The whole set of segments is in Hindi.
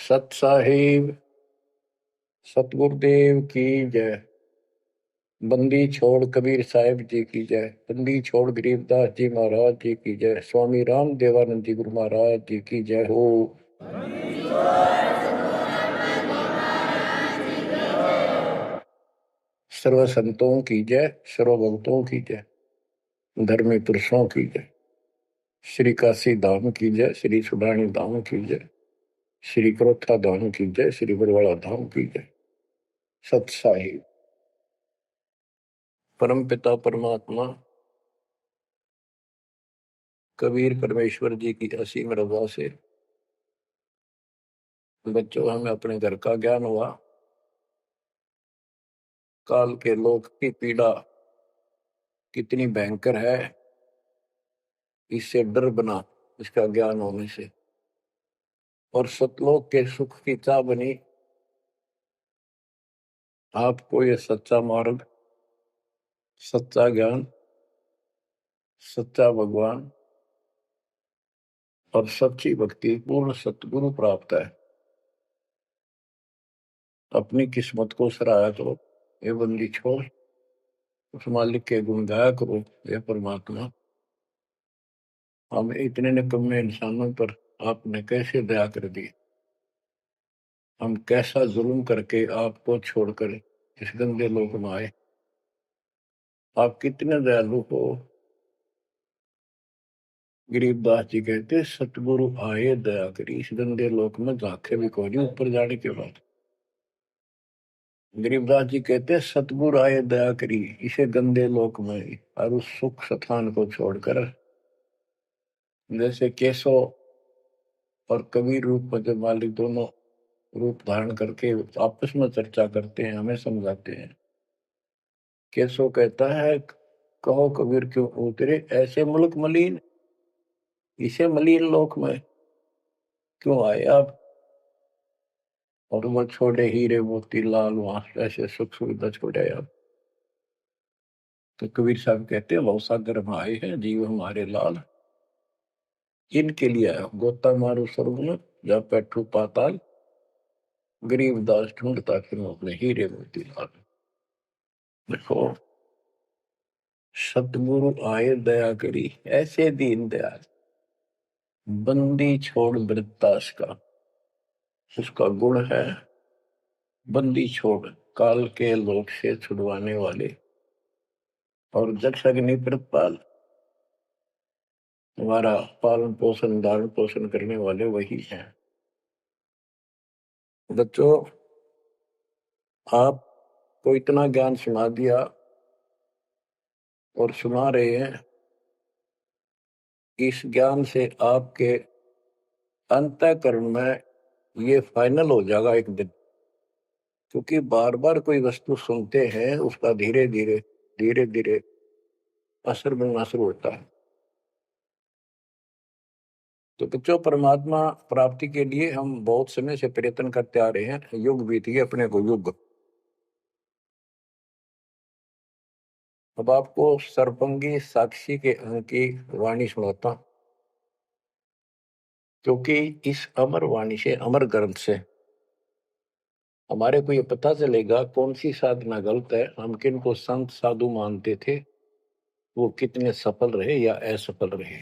सत साहिब सतगुरुदेव की जय। बंदी छोड़ कबीर साहिब जी की जय। बंदी छोड़ गरीबदास जी महाराज जी की जय। स्वामी राम देवानंद जी गुरु महाराज जी की जय हो। सर्व संतों की जय, सर्व भक्तों की जय, धर्मी पुरुषों की जय। श्री काशी धाम की जय, श्री सुडानी धाम की जय, श्री क्रोथा धाम की जय, श्री बरवाड़ा धाम की जय। सत साहिब परम पिता परमात्मा कबीर परमेश्वर जी की असीम रजा से बच्चों हमें अपने घर का ज्ञान हुआ। काल के लोक की पीड़ा कितनी भयंकर है, इससे डर बना इसका ज्ञान होने से। और सतलोक के सुख की चाह बनी आपको ये सच्चा मार्ग, सच्चा ज्ञान, सच्चा भगवान और सच्ची भक्ति पूर्ण सतगुरु प्राप्त है। अपनी किस्मत को सराहा करो, ये बंदी छोड़ उस मालिक के गुण गाया करो। ये परमात्मा, हम इतने निकम्मे इंसानों पर आपने कैसे दया कर दी। हम कैसा जुल्म करके आपको छोड़कर इस गंदे लोक में आए। आप कितने दयालु हो। गरीबदास जी कहते सतगुरु आए दया करी, इस गंदे लोक में झांके भी कोई नहीं ऊपर जाने के बाद। गरीबदास जी कहते सतगुरु आए दया करी इसे गंदे लोक में और उस सुख स्थान को छोड़कर। जैसे केशव और कबीर रूप में जब मालिक दोनों रूप धारण करके आपस में चर्चा करते हैं, हमें समझाते हैं। केशव कहता है कहो कबीर क्यों उतरे ऐसे मुल्क मलिन, इसे मलिन लोक में क्यों आए आप। और वो छोड़े हीरे मोती लाल वहां ऐसे सुख सुविधा छोड़े आप। तो कबीर साहब कहते हैं बहुत सागर में आए हैं जीव हमारे लाल, इनके लिए आया गोता मारू स्वर्ग में जा बैठू पाताल, गरीब दास ढूंढता फिर अपने हीरे मोती लाल। देखो सतगुरु आए दया करी ऐसे दीन दयाल, बंदी छोड़ वृत्तास का उसका गुण है। बंदी छोड़ काल के लोक से छुड़वाने वाले और जक्ष अग्नि प्रतपाल, हमारा पालन पोषण धारण पोषण करने वाले वही हैं। बच्चों आपको इतना ज्ञान सुना दिया और सुना रहे हैं। इस ज्ञान से आपके अंतःकरण में ये फाइनल हो जाएगा एक दिन। क्योंकि बार बार कोई वस्तु सुनते हैं उसका धीरे धीरे धीरे धीरे असर बनना शुरू होता है। तो बच्चों परमात्मा प्राप्ति के लिए हम बहुत समय से प्रयत्न करते आ रहे हैं। युग बीत गए अपने को युग। अब आपको सर्पंगी साक्षी के अंक की वाणी सुनाता, क्योंकि इस अमर वाणी से अमर ग्रंथ से हमारे को ये पता चलेगा कौन सी साधना गलत है। हम किन को संत साधु मानते थे, वो कितने सफल रहे या असफल रहे।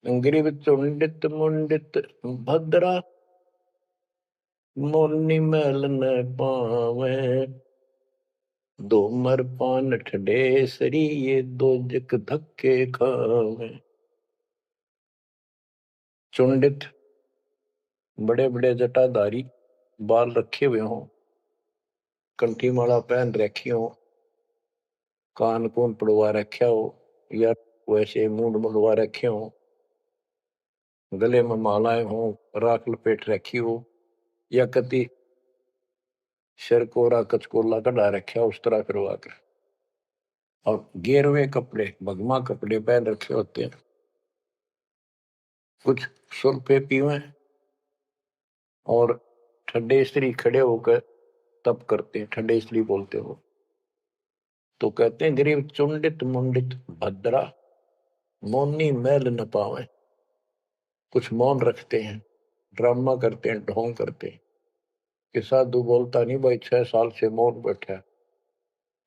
ग्रीव चुंडित मुंडित भद्रा, मोनी मैल न पावे, दो मर पान ठडे सरी ये दो जक धक्के खावे। चुंडित बड़े बड़े जटाधारी, बाल रखे हुए हों, कंठी माला पहन रखी हो, कान कून पड़वा रखा हो या वैसे मुंड मुड़वा रखे हो, गले में मालाएं हो, राख लपेट रखी हो या कति सिर कोरा कचकोला कढ़ा रखा उस तरह करवा कर, और गेरवे कपड़े भगमा कपड़े पहन रखे होते हैं। कुछ सुल्फे पीवे और ठंडे स्त्री खड़े होकर तप करते हैं, ठंडे स्त्री बोलते हो। तो कहते हैं गरीब चुंडित मुंडित भद्रा, मोनी मैल न पावे। कुछ मौन रखते हैं, ड्रामा करते हैं, ढोंग करते हैं कि साधु बोलता नहीं भाई, 6 साल से मौन बैठा है,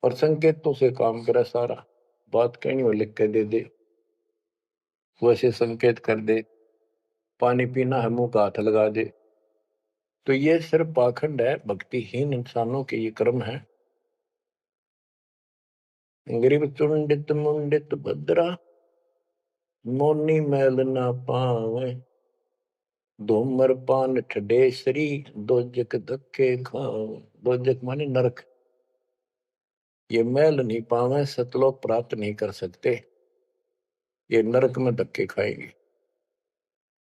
और संकेतों से काम करे सारा। बात कहनी हो लिख के दे दे, वैसे संकेत कर दे, पानी पीना है मुंह का हाथ लगा दे। तो ये सिर्फ पाखंड है, भक्तिहीन इंसानों के ये कर्म है। गरीब चुंडित मुंडित भद्रा, मोनी मैल ना पावे, धूमर पान ठडेसरी, दोजक धक्के खावे। दोजक माने नरक। ये मैल नहीं पावे, सतलोक प्राप्त नहीं कर सकते, ये नरक में धक्के खाएंगे।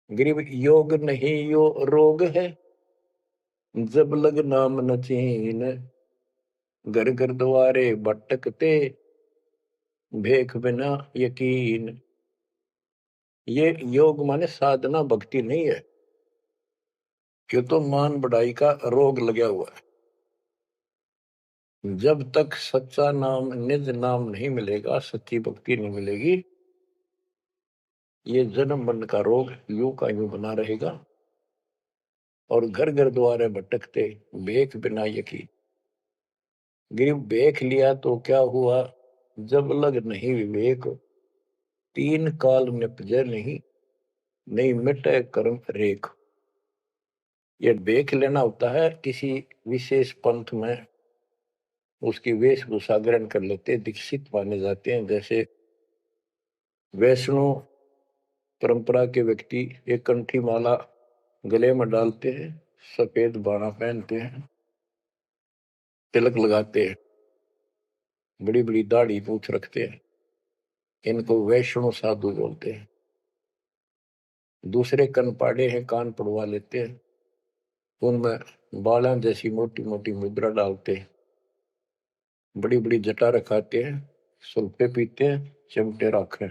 गरीब योग नहीं यो रोग है, जब लग नाम न चीन, घर घर द्वारे भटकते, भेख बिना यकीन। ये योग माने साधना भक्ति नहीं है, क्यों तो मान बढ़ाई का रोग लगा हुआ है। जब तक सच्चा नाम, निज नाम नहीं मिलेगा, सच्ची भक्ति नहीं मिलेगी, ये जन्म मरण का रोग यूं का यूं बना रहेगा। और घर घर द्वारे भटकते, भेख बिना यकीन। गिर भेख लिया तो क्या हुआ, जब लग नहीं विवेक, तीन काल निपजे नहीं, नहीं मिटे कर्म रेख। ये भेख लेना होता है किसी विशेष पंथ में, उसकी वेशभूषा ग्रहण कर लेते, दीक्षित माने जाते हैं। जैसे वैष्णव परंपरा के व्यक्ति एक कंठी माला गले में डालते हैं, सफेद बाणा पहनते हैं, तिलक लगाते हैं, बड़ी बड़ी दाढ़ी पूछ रखते हैं, इनको वैष्णव साधु बोलते हैं। दूसरे कन पाड़े हैं, कान पड़वा लेते हैं, उनमें बाला जैसी मोटी मोटी मुद्रा डालते हैं, बड़ी बड़ी जटा रखाते हैं, सुल्फे पीते हैं, चिमटे रखे।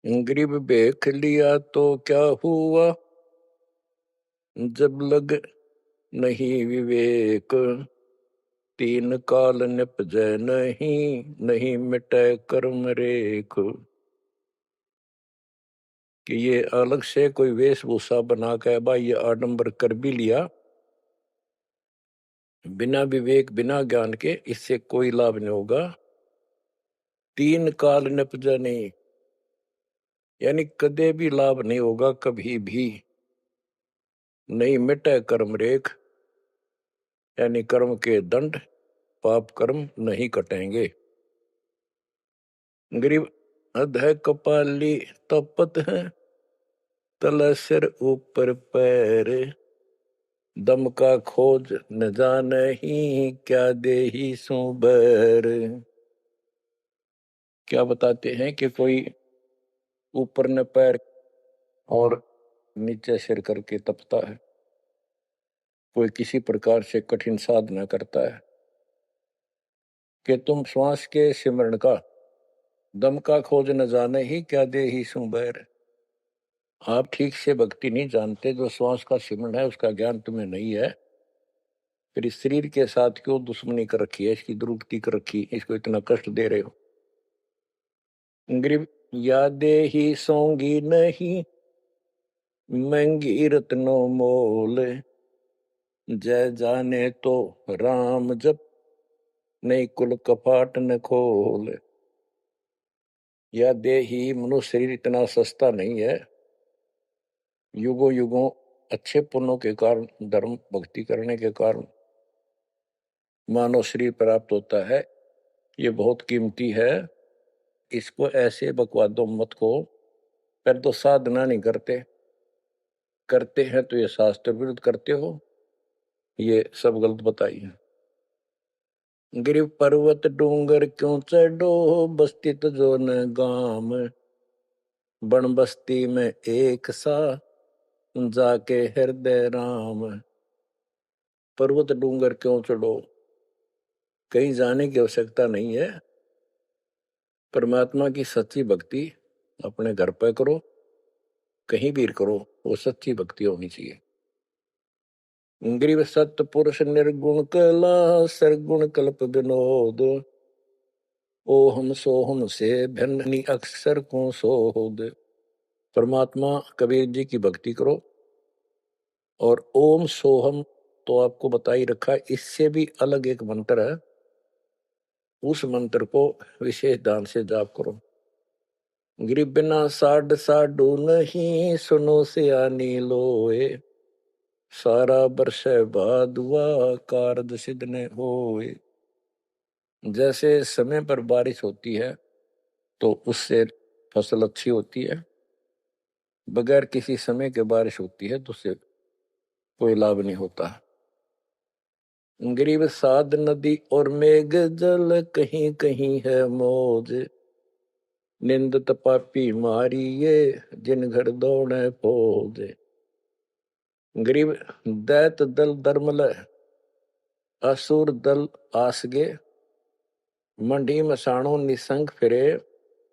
गरीब भेख लिया तो क्या हुआ, जब लग नहीं विवेक, तीन काल निपजै नहीं, नहीं मिटे कर्म रेख। कि ये अलग से कोई वेशभूषा बना के भाई ये आडंबर कर भी लिया, बिना विवेक बिना ज्ञान के इससे कोई लाभ नहीं होगा। तीन काल निपजा नहीं, यानी कदे भी लाभ नहीं होगा, कभी भी नहीं मिटे कर्म रेख, यानी कर्म के दंड, पाप कर्म नहीं कटेंगे। गरीब अधः कपाली तपत है, तल सिर ऊपर पैर, दम का खोज न जाने ही, क्या देही सो बैर। क्या बताते हैं कि कोई ऊपर न पैर और नीचे सिर करके तपता है, कोई किसी प्रकार से कठिन साधना करता है, कि तुम श्वास के सिमरण का, दम का खोज न जाने ही, क्या दे ही सु बैर। आप ठीक से भक्ति नहीं जानते, जो श्वास का सिमरण है उसका ज्ञान तुम्हें नहीं है, फिर इस शरीर के साथ क्यों दुश्मनी कर रखी है, इसकी दुरुक्ति कर रखी, इसको इतना कष्ट दे रहे हो। गरीब यादे ही सोंगी नहीं, महंगी रत्नो मोल, जय जाने तो राम जप, नहीं कुल कपाट न खोल। या देही, मनुष्य शरीर इतना सस्ता नहीं है, युगों युगों अच्छे पुण्यों के कारण, धर्म भक्ति करने के कारण मानव शरीर प्राप्त होता है, ये बहुत कीमती है। इसको ऐसे बकवादों मत को, पर तो साधना नहीं करते, करते हैं तो ये शास्त्र विरुद्ध करते हो, ये सब गलत बताइए। गिर पर्वत डूंगर क्यों चढ़ो, बस्ती तो जो न गाम, बन बस्ती में एक सा, जाके हृदय राम। पर्वत डूंगर क्यों चढ़ो, कहीं जाने की आवश्यकता नहीं है। परमात्मा की सच्ची भक्ति अपने घर पर करो, कहीं भी करो, वो सच्ची भक्ति होनी चाहिए। ग्रीव सत्य पुरुष निर्गुण कला, सरगुण कल्प विनोद, ओहम सोहम से भिन्न अक्षर को सोद। परमात्मा कबीर जी की भक्ति करो। और ओम सोहम तो आपको बता ही रखा है, इससे भी अलग एक मंत्र है, उस मंत्र को विशेष ध्यान से जाप करो। गिरि बिना साड साडू नहीं, सुनो सियानी लोए, सारा बरस भादुआ कारज सिद्ध ने होए। जैसे समय पर बारिश होती है तो उससे फसल अच्छी होती है, बगैर किसी समय के बारिश होती है तो उससे कोई लाभ नहीं होता। ग्रीव साध नदी और मेघ जल, कहीं कहीं है मौज, निंदत पापी मारिये, जिन घर दौड़े फौज। ग्रीव दैत दल दरमल, असुर दल आसगे, मंडी मसाणों निसंग फिरे,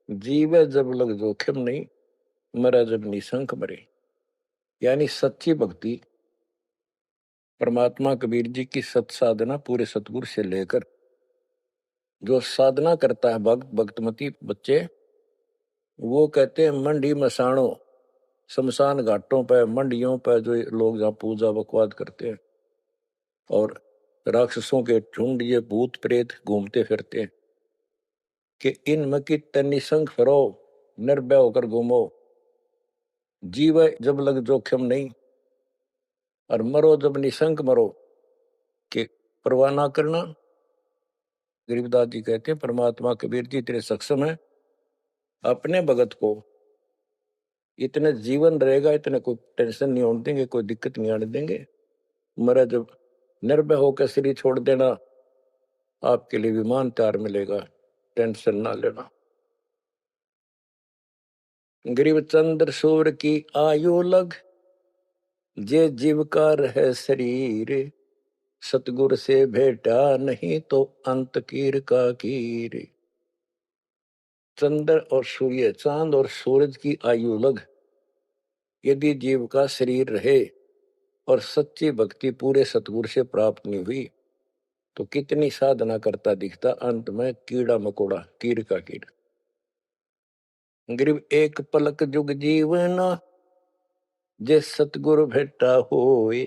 जीवे जब लग जोखिम नहीं, मरा जब निसंक मरे। यानी सच्ची भक्ति, परमात्मा कबीर जी की सत साधना पूरे सतगुरु से लेकर जो साधना करता है भक्त भक्तमती बच्चे, वो कहते हैं मंडी मसाणों, शमशान घाटों पर मंडियों पर जो लोग जहाँ पूजा बकवाद करते हैं और राक्षसों के झुंड ये भूत प्रेत घूमते फिरते हैं, कि इन मकी तनिसंग फिरो, निर्भय होकर घूमो, जीव जब लग जोखिम नहीं, और मरो जब निशंक मरो, कि परवाह ना करना। गरीबदास जी कहते हैं परमात्मा कबीर जी तेरे सक्षम है, अपने भगत को इतने जीवन रहेगा, इतने कोई टेंशन नहीं होने देंगे, कोई दिक्कत नहीं आने देंगे। मरा जब निर्भय होकर शरीर छोड़ देना, आपके लिए विमान तैयार मिलेगा, टेंशन ना लेना। गरीब चंद्र सूर्य की आयु लग, जे जीव का रहे शरीर, सतगुर से भेटा नहीं तो अंत कीर का कीर। चंद्र और सूर्य, चांद और सूरज की आयु लग, यदि जीव का शरीर रहे और सच्ची भक्ति पूरे सतगुरु से प्राप्त नहीं हुई, तो कितनी साधना करता दिखता, अंत में कीड़ा मकोड़ा, कीर का कीड़। गरीब एक पलक जुग जीवना, जे सतगुरु भेटा होए,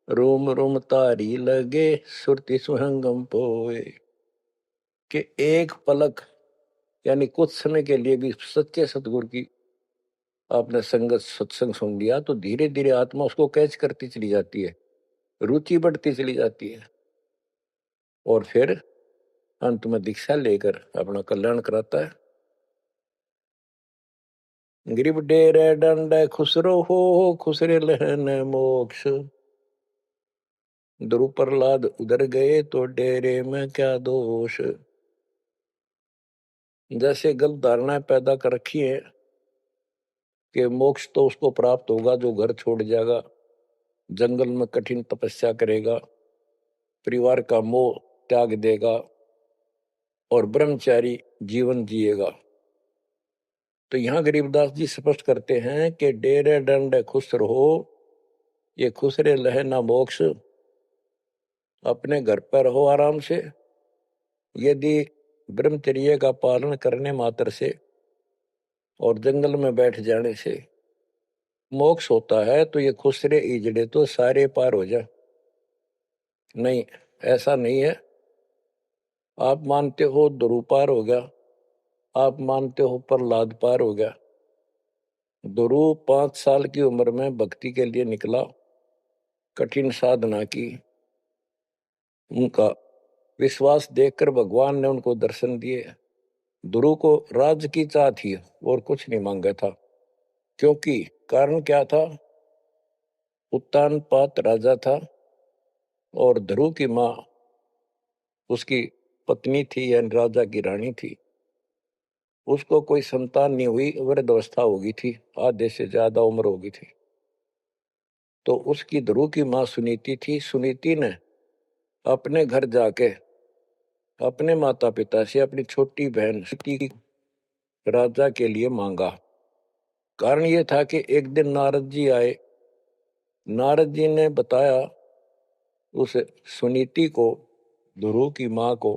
रोम रोम तारी लगे, सुरति सुहंगम पोए। कि एक पलक यानी कुछ समय के लिए भी सच्चे सतगुरु की आपने संगत सत्संग सुन लिया, तो धीरे धीरे आत्मा उसको कैच करती चली जाती है, रुचि बढ़ती चली जाती है, और फिर अंत में दीक्षा लेकर अपना कल्याण कराता है। गिरिब डेरे डंड खुसरो हो, खुसरे लहन मोक्ष, ध्रुव प्रहलाद उधर गए तो डेरे में क्या दोष। जैसे गलत धारणाएं पैदा कर रखी है कि मोक्ष तो उसको प्राप्त होगा जो घर छोड़ जाएगा, जंगल में कठिन तपस्या करेगा, परिवार का मोह त्याग देगा और ब्रह्मचारी जीवन जिएगा। तो यहां गरीबदास जी स्पष्ट करते हैं कि डेरे डंड खुश रहो, ये खुश रे लहे ना मोक्ष, अपने घर पर रहो आराम से। यदि ब्रह्मचर्य का पालन करने मात्र से और जंगल में बैठ जाने से मोक्ष होता है, तो ये खुश रे इजड़े तो सारे पार हो जाए। नहीं, ऐसा नहीं है। आप मानते हो ध्रुव पार हो गया, आप मानते हो प्रहलाद पार हो गया। ध्रुव 5 साल की उम्र में भक्ति के लिए निकला, कठिन साधना की, उनका विश्वास देखकर भगवान ने उनको दर्शन दिए। ध्रुव को राज्य की चाह थी और कुछ नहीं मांगा था, क्योंकि कारण क्या था, उत्तानपाद राजा था और ध्रुव की माँ उसकी पत्नी थी यानी राजा की रानी थी। उसको कोई संतान नहीं हुई, वृद्धावस्था हो गई थी, आधे से ज्यादा उम्र हो गई थी। तो उसकी ध्रुव की माँ सुनीति थी। सुनीति ने अपने घर जाके अपने माता पिता से अपनी छोटी बहन सीती राजा के लिए मांगा। कारण ये था कि एक दिन नारद जी आए, नारद जी ने बताया उस सुनीति को, ध्रुव की माँ को,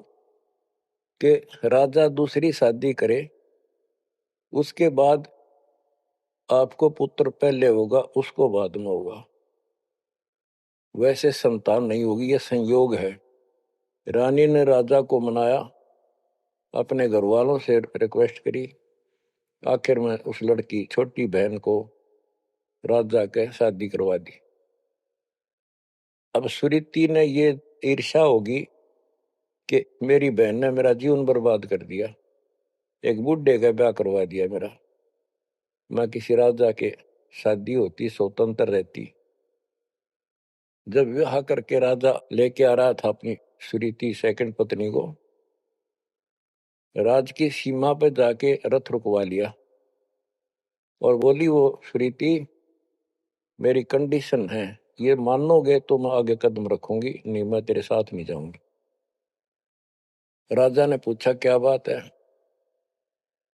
कि राजा दूसरी शादी करे, उसके बाद आपको पुत्र पहले होगा, उसको बाद में होगा। वैसे संतान नहीं होगी, यह संयोग है। रानी ने राजा को मनाया, अपने घर वालों से रिक्वेस्ट करी, आखिर में उस लड़की छोटी बहन को राजा के शादी करवा दी। अब सुरीति ने ये ईर्ष्या होगी कि मेरी बहन ने मेरा जीवन बर्बाद कर दिया, एक बूढ़े का ब्याह करवा दिया मेरा, मैं किसी राजा के शादी होती, स्वतंत्र रहती। जब विवाह करके राजा लेके आ रहा था अपनी सुरीति सेकंड पत्नी को, राज की सीमा पर जाके रथ रुकवा लिया और बोली वो सुरीति, मेरी कंडीशन है, ये मानोगे तो मैं आगे कदम रखूंगी, नहीं मैं तेरे साथ नहीं जाऊंगी। राजा ने पूछा क्या बात है?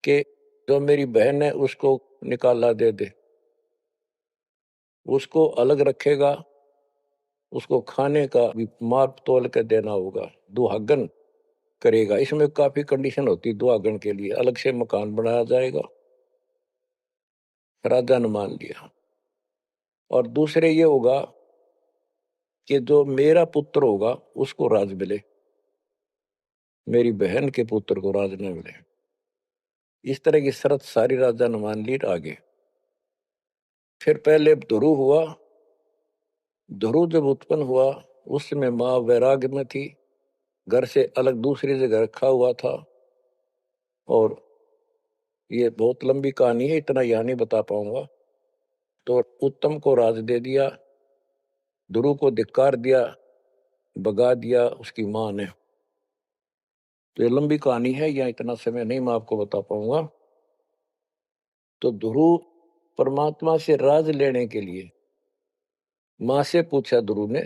कि जो मेरी बहन है उसको निकाला दे दे, उसको अलग रखेगा, उसको खाने का भी माप तोल के देना होगा, दुहागन करेगा। इसमें काफी कंडीशन होती, दुहागन के लिए अलग से मकान बनाया जाएगा। राजा ने मान लिया। और दूसरे ये होगा कि जो मेरा पुत्र होगा उसको राज मिले, मेरी बहन के पुत्र को राज न मिले। इस तरह की शर्त सारी राजा ने मान ली। आगे फिर पहले ध्रुव हुआ। ध्रुव जब उत्पन्न हुआ उस समय माँ वैराग्य में थी, घर से अलग दूसरी जगह रखा हुआ था। और ये बहुत लंबी कहानी है, इतना यहां नहीं बता पाऊंगा। तो उत्तम को राज दे दिया, ध्रुव को धिक्कार दिया, भगा दिया उसकी माँ ने। तो ये लंबी कहानी है, यहाँ इतना समय नहीं मैं आपको बता पाऊंगा। तो ध्रुव परमात्मा से राज लेने के लिए माँ से पूछा ध्रुव ने,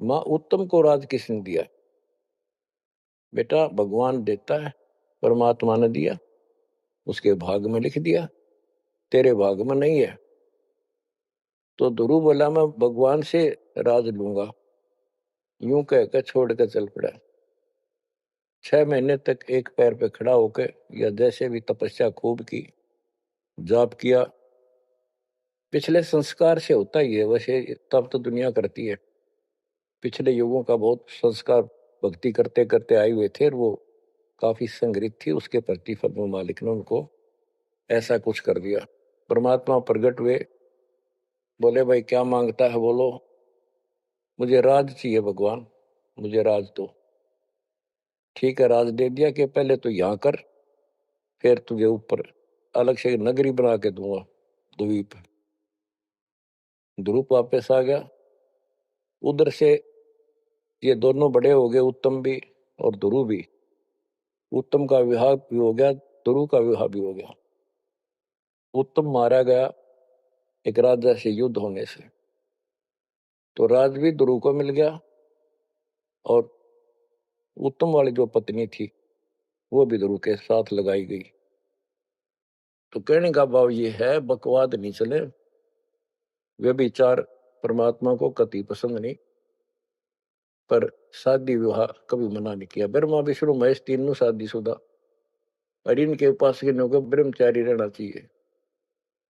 माँ उत्तम को राज किसने दिया? बेटा भगवान देता है, परमात्मा ने दिया, उसके भाग में लिख दिया, तेरे भाग में नहीं है। तो ध्रुव बोला मैं भगवान से राज लूंगा। यूं कहकर छोड़ कर चल पड़ा। 6 महीने तक एक पैर पे खड़ा होकर या जैसे भी तपस्या खूब की, जाप किया। पिछले संस्कार से होता ही है, वैसे तब तो दुनिया करती है। पिछले युगों का बहुत संस्कार भक्ति करते करते आए हुए थे और वो काफी संग्रहित थी, उसके प्रति फल मालिक ने उनको ऐसा कुछ कर दिया। परमात्मा प्रकट हुए, बोले भाई क्या मांगता है बोलो। मुझे राज चाहिए भगवान, मुझे राज दो। ठीक है, राज दे दिया कि पहले तो यहाँ कर, फिर तुझे ऊपर अलग से नगरी बना के दूंगा द्वीप। ध्रुव वापस आ गया। उधर से ये दोनों बड़े हो गए, उत्तम भी और ध्रुव भी। उत्तम का विवाह भी हो गया, ध्रुव का विवाह भी हो गया। उत्तम मारा गया एक राजा से युद्ध होने से, तो राज भी ध्रुव को मिल गया और उत्तम वाली जो पत्नी थी वो भी ध्रुव के साथ लगाई गई। तो कहने का भाव ये है, बकवाद नहीं चले। व्यभिचार परमात्मा को कति पसंद नहीं, पर शादी विवाह कभी मना नहीं किया। ब्रह्मा विष्णु महेश तीनों शादीशुदा, और इनके उपासक को ब्रह्मचारी रहना चाहिए।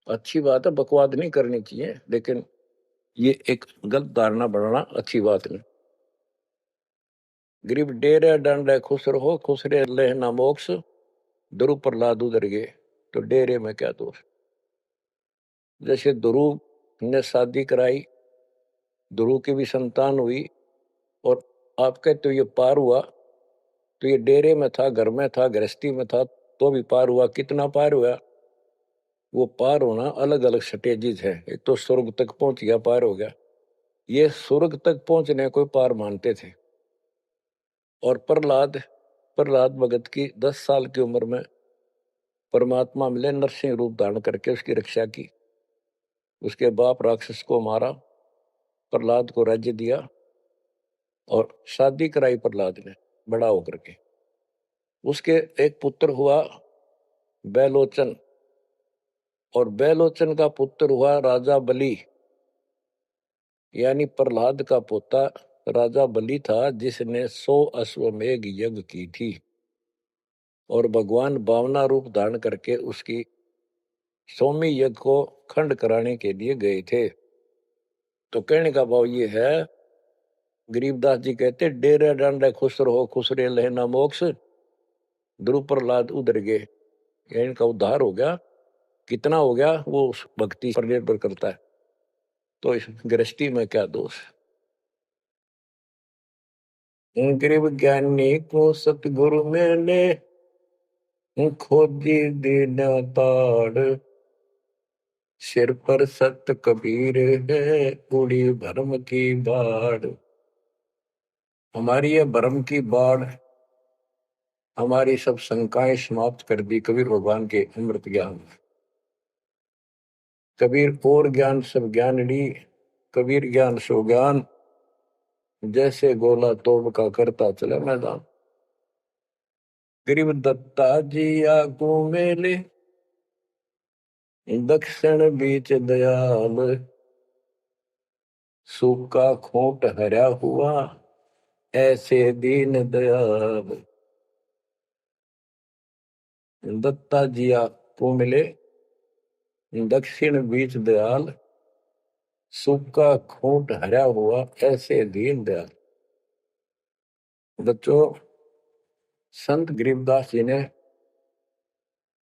अच्छी बात है, बकवाद नहीं करनी चाहिए, लेकिन ये एक गलत धारणा बनाना अच्छी बात नहीं। गरीब डेरे डंड खुश रहो, खुश रहे लेना मोक्ष, ध्रुव प्रहलाद उधर गए, तो डेरे में क्या दोष। जैसे ध्रुव ने शादी कराई, ध्रुव की भी संतान हुई, और आप कहते हो ये पार हुआ, तो ये डेरे में था, घर में था, गृहस्थी में था, तो भी पार हुआ। कितना पार हुआ? वो पार होना अलग अलग स्टेजेज है। एक तो स्वर्ग तक पहुंच गया, पार हो गया। ये स्वर्ग तक पहुंचने को पार मानते थे। और प्रहलाद प्रहलाद भगत की 10 साल की उम्र में परमात्मा मिले, नरसिंह रूप धारण करके उसकी रक्षा की। उसके बाप राक्षस को मारा, प्रहलाद को राज्य दिया और शादी कराई प्रहलाद ने बड़ा होकर के। उसके एक पुत्र हुआ बैलोचन, और बैलोचन का पुत्र हुआ राजा बलि। यानी प्रहलाद का पोता राजा बलि था, जिसने 100 अश्वमेघ यज्ञ की थी। और भगवान बावना रूप धारण करके उसकी सोमी यज्ञ को खंड कराने के लिए गए थे। तो कहने का भाव ये है, गरीबदास जी कहते डेरे डांडे खुश रहो खुश रे लहना मोक्ष, ध्रुव प्रहलाद उधर गए। इनका उद्धार हो गया। कितना हो गया वो उस भक्ति पर निर्भर करता है। तो इस गृहस्थी में क्या दोष है। गरीब ज्ञानी को सतगुरु मैंने खोजी दीन ताड़, सिर पर सत कबीर है उड़ी भरम की बाढ़। हमारी ये भरम की बाढ़ हमारी सब शंकाएं समाप्त कर दी कबीर भगवान के अमृत ज्ञान। कबीर और ज्ञान सब ज्ञानड़ी, कबीर ज्ञान सो ज्ञान, जैसे गोला तोड़ का करता चले मैदान। गरीब दत्ता जी आगू मेले, दक्षिण बीच दयाल, सूखा खोट हरा हुआ ऐसे दीन दयाल। दत्ता जी आगू मिले, दक्षिण बीच दयाल, सूखा खोट हरा हुआ ऐसे दीन दयाल। बच्चों, संत गरीबदास जी ने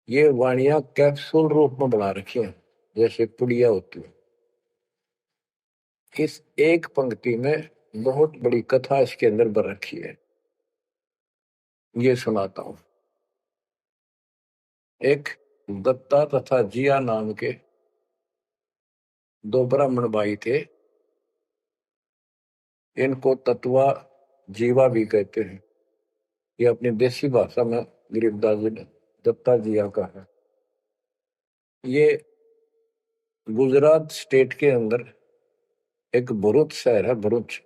ये वाणियां कैप्सूल रूप में बना रखी हैं, जैसे पुड़िया होती है। इस एक पंक्ति में बहुत बड़ी कथा इसके अंदर भर रखी है। ये सुनाता हूं। एक दत्ता तथा जिया नाम के दो ब्राह्मण भाई थे। इनको तत्वा जीवा भी कहते हैं। ये अपनी देसी भाषा में गरीबदास जी ने दत्ता जिया का है। ये गुजरात स्टेट के अंदर एक भरूच शहर है, भरूच,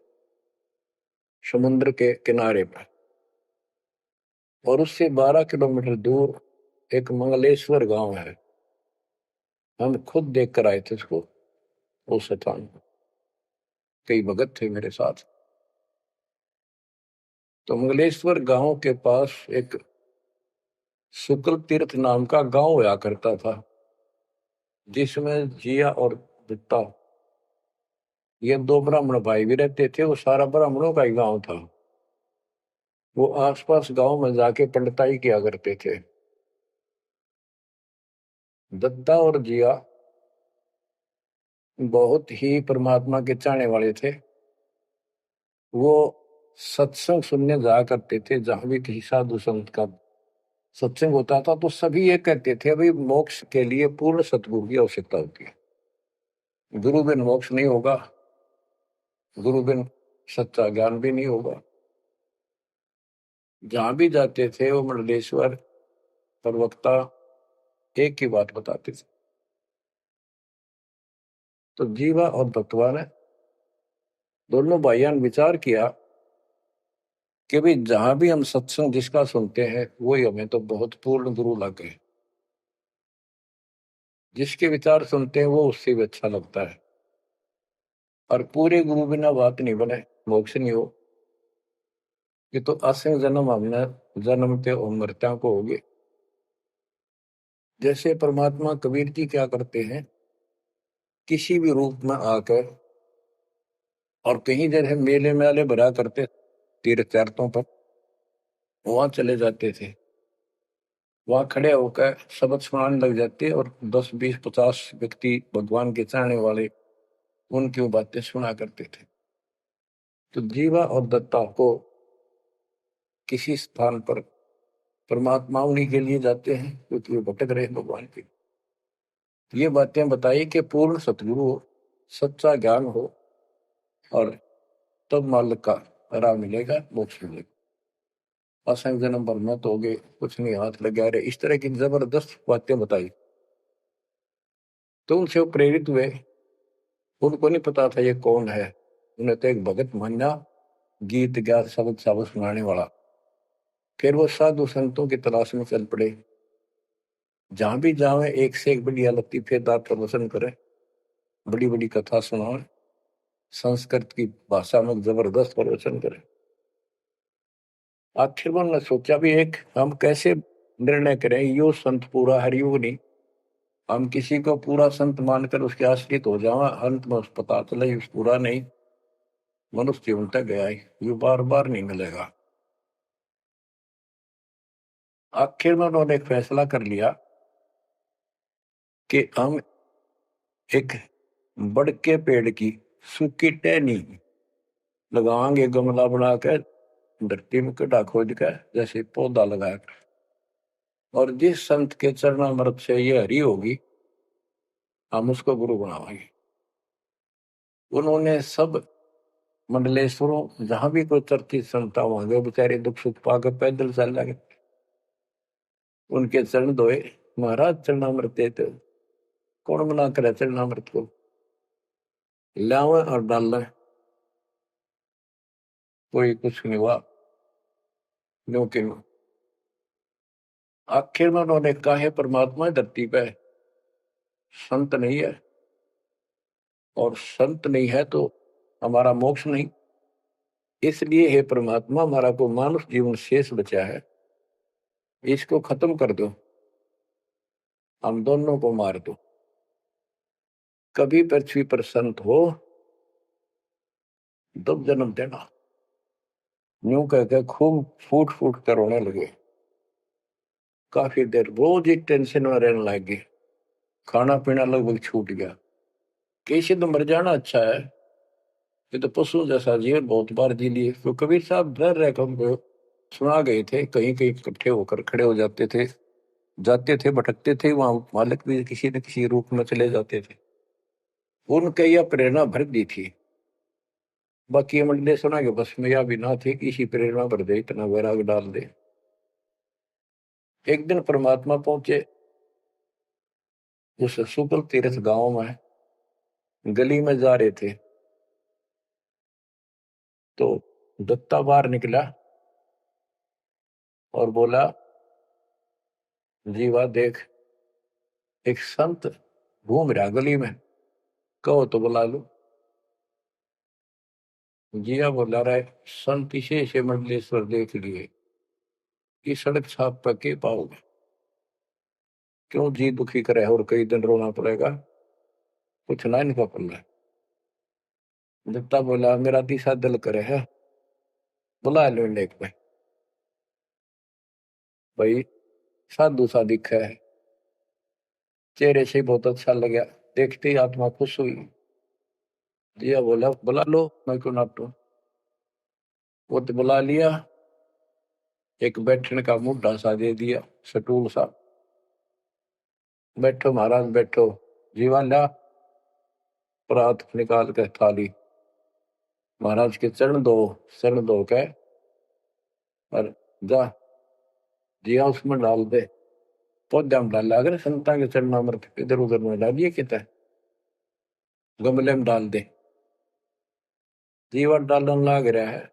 समुद्र के किनारे पर। और उससे 12 किलोमीटर दूर एक मंगलेश्वर गांव है। हम खुद देख कर आए थे उसको, उस स्थान को। कई भगत थे मेरे साथ। तो मंगलेश्वर गांव के पास एक शुक्ल तीर्थ नाम का गांव हुआ करता था, जिसमें जिया और दत्ता ये दो ब्राह्मण भाई भी रहते थे। वो सारा ब्राह्मणों का ही गांव था। वो आसपास गांव में जाके पंडिताई किया करते थे। दत्ता और जिया बहुत ही परमात्मा के चाहने वाले थे। वो सत्संग सुनने जाया करते थे। जहां भी किसी साधु संत का सत्संग होता था तो सभी ये कहते थे भाई मोक्ष के लिए पूर्ण सतगुरु की आवश्यकता होती है। गुरु बिन मोक्ष नहीं होगा, गुरु बिन सच्चा ज्ञान भी नहीं होगा। जहां भी जाते थे वो मंडलेश्वर प्रवक्ता एक ही बात बताते थे। तो जीवा और दत्तवा ने दोनों भाइयों ने विचार किया कि भाई जहां भी हम सत्संग जिसका सुनते हैं वही हमें तो बहुत पूर्ण गुरु लगे। जिसके विचार सुनते हैं वो उससे भी अच्छा लगता है। और पूरे गुरु बिना बात नहीं बने, मोक्ष नहीं हो। ये तो असंग जन्म हमने जन्मते और मरत्या को होगे। जैसे परमात्मा कबीर जी क्या करते हैं, किसी भी रूप में आकर, और कहीं जगह मेले मेले भरा करते तीर्थ तीर्थों पर, वहां चले जाते थे। वहां खड़े होकर शब्द सुनाने लग जाते और 10 20 50 व्यक्ति भगवान के चाहने वाले उनकी वो बातें सुना करते थे। तो जीवा और दत्ता को किसी स्थान पर परमात्मा उन्हीं के लिए जाते हैं क्योंकि वो भटक रहे भगवान के। ये बातें बताई कि पूर्ण सतगुरु हो, सच्चा ज्ञान हो, और तब मालिक का राह मिलेगा, मोक्ष मिलेगा। असंग जन्म पर मत होगे, कुछ नहीं हाथ लगा रहे, इस तरह की जबरदस्त बातें बताई। तो उनसे वो प्रेरित हुए। उनको नहीं पता था ये कौन है। उन्हें तो एक भगत माना, गीत गा शब्द शब्द सुनाने वाला। फिर वो साधु संतों की तलाश में चल पड़े। जहां भी जावे एक से एक बढ़िया लतीफेदार प्रवचन करे, बड़ी बड़ी कथा सुनाए, संस्कृत की भाषा में जबरदस्त प्रवचन करे। आखिर उन्होंने सोचा भी एक हम कैसे निर्णय करें, यो संत पूरा हरियुग नहीं, हम किसी को पूरा संत मानकर उसके आश्रित हो जावा, अंत में उस पता चले उस पूरा नहीं, मनुष्य जीवन तक गया है, ये बार बार नहीं मिलेगा। आखिर में उन्होंने एक फैसला कर लिया कि हम एक बड़ के पेड़ की सूखी टहनी लगाएंगे, गमला बना कर धरती में गड्ढा खोद कर जैसे पौधा लगाया, और जिस संत के चरणामृत से ये हरी होगी हम उसको गुरु बनाएंगे। उन्होंने सब मंडलेश्वरों जहां भी कोई चर्चित संता होंगे बेचारे दुख सुख पाकर पैदल चल लगे, उनके चरण धोए, महाराज चरणामृत देते, कौन मना करे चरणामृत को, लावे और डालना, कोई कुछ नहीं हुआ। क्योंकि आखिर में उन्होंने कहा है परमात्मा धरती पे संत नहीं है, और संत नहीं है तो हमारा मोक्ष नहीं, इसलिए हे परमात्मा हमारा को मानुष जीवन शेष बचा है, इसको खत्म कर दो, हम दोनों को मार दो, कभी पृथ्वी पर संत हो तब जन्म देना। यूं कहकर खूब फूट फूट कर रोने लगे। काफी देर रोज ही टेंशन में रहने लगे, खाना पीना लगभग छूट गया। कैसे तो मर जाना अच्छा है, ये तो पशु जैसा जीवन बहुत बार जी लिए। तो कबीर साहब डर रहे हमको सुना गए थे, कहीं कहीं इकट्ठे होकर खड़े हो जाते थे, जाते थे, भटकते थे, वहां मालिक भी किसी न किसी रूप में चले जाते थे। उनके यह प्रेरणा भर दी थी। बाकी मंडले सुना के बस में या भी ना थे, किसी प्रेरणा भर दे, इतना वैराग डाल दे। एक दिन परमात्मा पहुंचे उस सुकल तीर्थ गांव में, गली में जा रहे थे तो दत्ता बाहर निकला और बोला, जीवा देख एक संत घूम रहा गली में, कहो तो बुला लो। जिया बोला रहे, संत इसे से मंडलेश्वर देख लिए कि सड़क छाप पर के पाओगे, क्यों जी दुखी करे और कई दिन रोना पड़ेगा, कुछ ना इनका पल्ला। दत्ता बोला, मेरा तीसरा दिल करे है, बुला लो लेक में। भाई साधु सा दिखा है, चेहरे से बहुत अच्छा लगा, देखते ही आत्मा खुश हुई। जिया बोला, बुला लो, मैं क्यों नाटू। वो तो बुला लिया, एक बैठने का मुड्ढा सा दे दिया, सटूल सा, बैठो महाराज बैठो। जीवा ला परात निकाल कर थाली, महाराज के चरण दो, चरण दो के और जा जिया उसमें डाल दे। पौधा में डाल, अगर संता के चरणामृत इधर उधर में डालिए कितना, गमले में डाल दे। जीवा डालन लाग रहा है,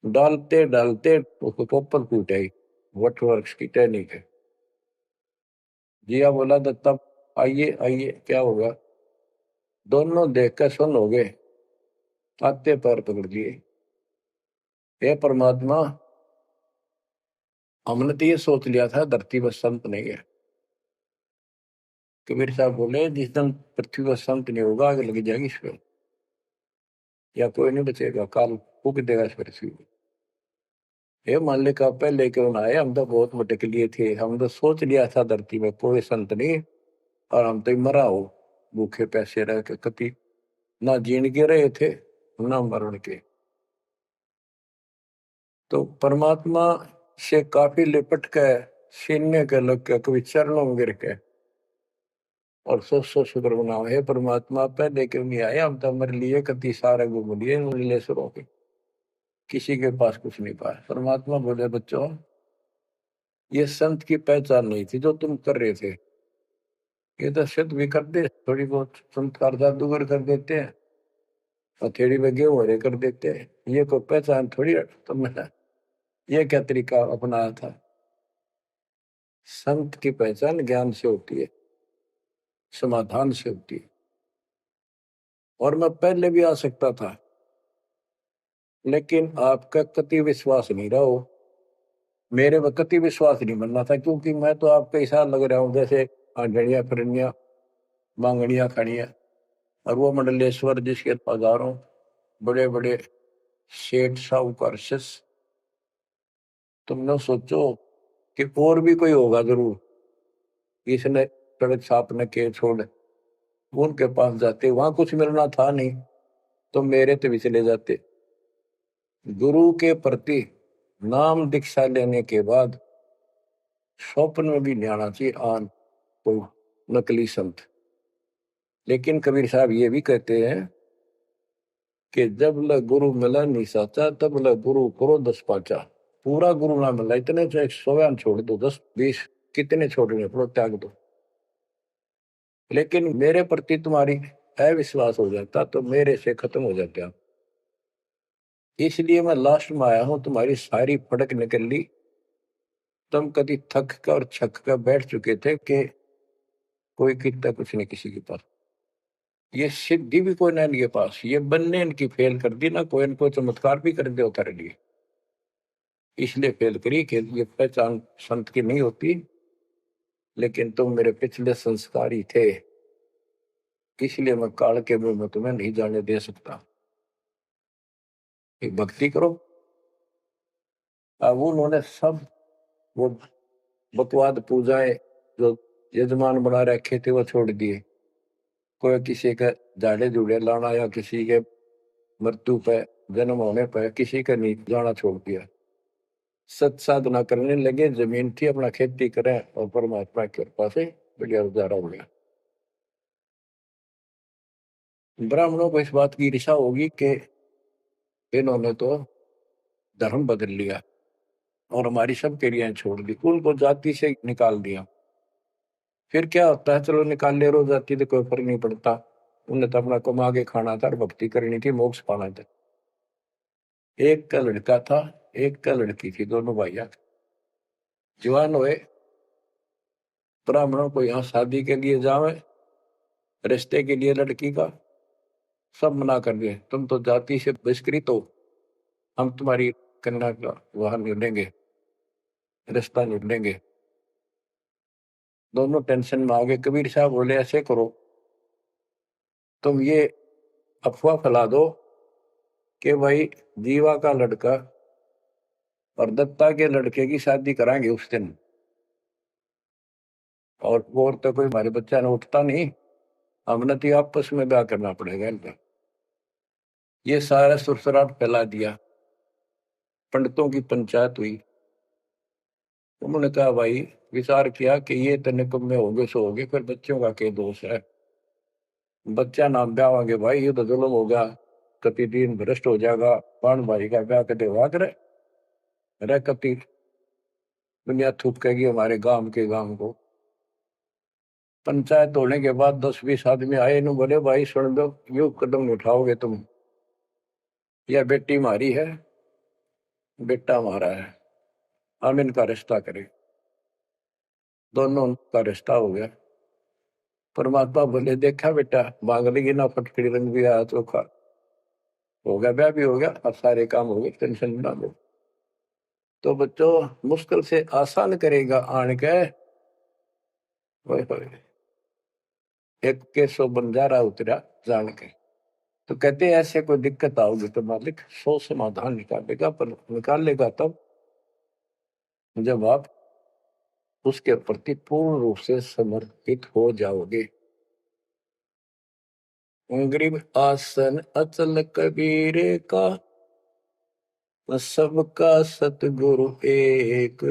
डालते डालते उसको पोपल फूट आई, वट वृक्ष की टहनी के। जिया बोला, दत्ता आइए आइए, क्या होगा। दोनों देख कर सुन हो गए, आते पैर पकड़ लिए। हे परमात्मा, हमने तो ये सोच लिया था धरती पर संत नहीं है। कबीर साहब बोले, जिस दिन पृथ्वी पर संत नहीं होगा आग लग जाएगी इस पर, या कोई नहीं बचेगा, काल फूक देगा इस पृथ्वी को। हे मालिक आप पहले क्यों ना आए, हम तो बहुत भटक लिए थे, हम तो सोच लिया था धरती में कोई संत नहीं, और हम तो मरा हो भूखे पैसे रह के, कति ना जीण के रहे थे ना मरण के। तो परमात्मा से काफी लिपट के सीने के लग के कभी चरणों में गिर के और सौ शुक्र बनाओ, हे परमात्मा पहले क्यों नहीं आए, हम तो हमारे लिए कति सारे घूम लिए नीलेश्वरों के, किसी के पास कुछ नहीं पाया। परमात्मा बोले, बच्चों ये संत की पहचान नहीं थी जो तुम कर रहे थे, ये तो सिद्ध भी कर दे, थोड़ी बहुत चमत्कार जादूगर कर देते हैं, हथेड़ी में गेहूं हरे कर देते हैं, ये कोई पहचान थोड़ी तुमने ये क्या तरीका अपनाया था। संत की पहचान ज्ञान से होती है, समाधान से होती है। और मैं पहले भी आ सकता था, लेकिन आपका कति विश्वास नहीं रहा हो, मेरे में कति विश्वास नहीं बनना था, क्योंकि मैं तो आपका ऐसा लग रहा हूं जैसे आंधड़िया फिरनिया मांगड़िया खड़िया। और वो मंडलेश्वर जिसके हजारों बड़े बड़े सेठ साहूकार शिष्य, तुम लोग सोचो कि और भी कोई होगा जरूर, इसने सड़क छापने के छोड़ उनके पास जाते, वहां कुछ मिलना था नहीं तो मेरे ते भी चले जाते। गुरु के प्रति नाम दीक्षा लेने के बाद स्वप्न में भी नहीं आना चाहिए आन कोई नकली संत। लेकिन कबीर साहब ये भी कहते हैं कि जब ल गुरु मिला नहीं साचा तब ल गुरु करो 10 पाचा। पूरा गुरु ना मिला, इतने चाहे 100 छोड़ दो, 10 20 कितने छोड़ने पड़ो त्याग दो, लेकिन मेरे प्रति तुम्हारी अविश्वास हो जाता तो मेरे से खत्म हो जाते आप। इसलिए मैं लास्ट में आया हूं, तुम्हारी सारी फड़क निकल ली। तुम कभी थक कर और छक कर बैठ चुके थे कि कोई कितना कुछ नहीं किसी के पास, ये सिद्धि भी कोई ना इनके पास, ये बनने इनकी फेल कर दी ना, कोई इनको चमत्कार भी कर दे उतारे लिए। इसलिए फेल करी कि ये पहचान संत की नहीं होती, लेकिन तुम मेरे पिछले संस्कारी थे, इसलिए मैं काल के मुंह में तुम्हें नहीं जाने दे सकता। एक भक्ति करो। अब उन्होंने सब वो बकवाद पूजाएं जो यजमान बना रखे थे वो छोड़ दिए। कोई किसी के झाड़े झूड़े लाना या किसी के मृत्यु पे जन्म होने पर किसी का नहीं जाना छोड़ दिया। सत साधना करने लगे, जमीन थी अपना खेती करें और परमात्मा की कृपा से बढ़िया गुजारा हो गया। ब्राह्मणों को इस बात की ईर्षा होगी कि इन्होंने तो धर्म बदल लिया और हमारी सब क्रियाएं छोड़ दी, कुल को जाति से निकाल दिया। फिर क्या होता है, चलो निकाल ले रो जाति तो कोई फर्क नहीं पड़ता, उन्हें तो अपना कमा के खाना था और भक्ति करनी थी, मोक्ष पाना था। एक का लड़का था, एक का लड़की थी, दोनों भैया जवान हुए। ब्राह्मणों को यहाँ शादी के लिए जावे, रिश्ते के लिए लड़की का सब मना कर दिए, तुम तो जाति से बहिष्कृत हो, हम तुम्हारी कन्या का वहां नहीं लेंगे, रिश्ता नहीं लेंगे। दोनों टेंशन में आ गए। कबीर साहब बोले ऐसे करो, तुम ये अफवाह फैला दो कि भाई जीवा का लड़का और दत्ता के लड़के की शादी कराएंगे उस दिन, और वो तो कोई हमारे बच्चा ने उठता नहीं, हमने तो आपस में ब्याह करना पड़ेगा इनका। ये सारा सुरसराट फैला दिया, पंडितों की पंचायत हुई। उन्होंने कहा भाई विचार किया कि ये तो निकम्मे होंगे सो होंगे, फिर बच्चों का क्या दोष है, बच्चा नाम ब्यावांगे भाई ये तो जुल्म होगा, कति दिन भ्रष्ट हो जाएगा, पान भाई का ब्याह कदे हुआ करे रे, कति दुनिया थूकेगी हमारे गांव के गांव को। पंचायत होने के बाद 10 20 आदमी आए, इन्हों बोले भाई सुन दो, यू कदम नहीं उठाओगे तुम, यह बेटी हमारी है, बेटा हमारा है, हम इनका रिश्ता करें। दोनों का रिश्ता हो गया। परमात्मा बोले देखा बेटा मांग लेगी ना, फटकड़ी रंग भी आया चोखा हो गया, ब्याह भी हो गया, अब सारे काम हो गए, टेंशन ना लो। तो बच्चों मुश्किल से आसान करेगा आन के, एक के सो बंजारा उतरा जान के। तो कहते हैं ऐसे कोई दिक्कत आओगी तो मालिक 100 समाधान निकालेगा, पर निकालेगा तब जब आप उसके प्रति पूर्ण रूप से समर्पित हो जाओगे। गरीब आसन अचल कबीरे का, सबका सतगुरु एक,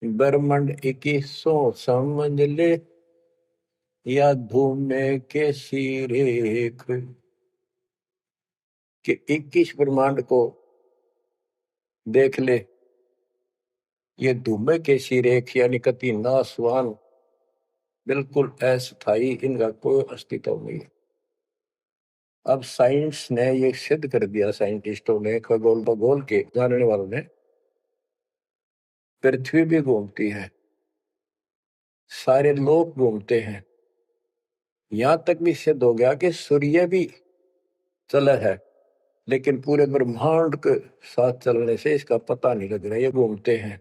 ब्रह्मंड 2100 समझ ले, या धूमे के सिरेख। कि 21 ब्रह्मांड को देख ले, ये धूमे के सिरेख यानी कति नासवान, बिल्कुल अस्थाई, इनका कोई अस्तित्व नहीं। अब साइंस ने ये सिद्ध कर दिया, साइंटिस्टों ने, खगोल भगोल के जानने वालों ने, पृथ्वी भी घूमती है, सारे लोग घूमते हैं, यहां तक भी सिद्ध हो गया कि सूर्य भी चला है, लेकिन पूरे ब्रह्मांड के साथ चलने से इसका पता नहीं लग रहा, ये घूमते हैं।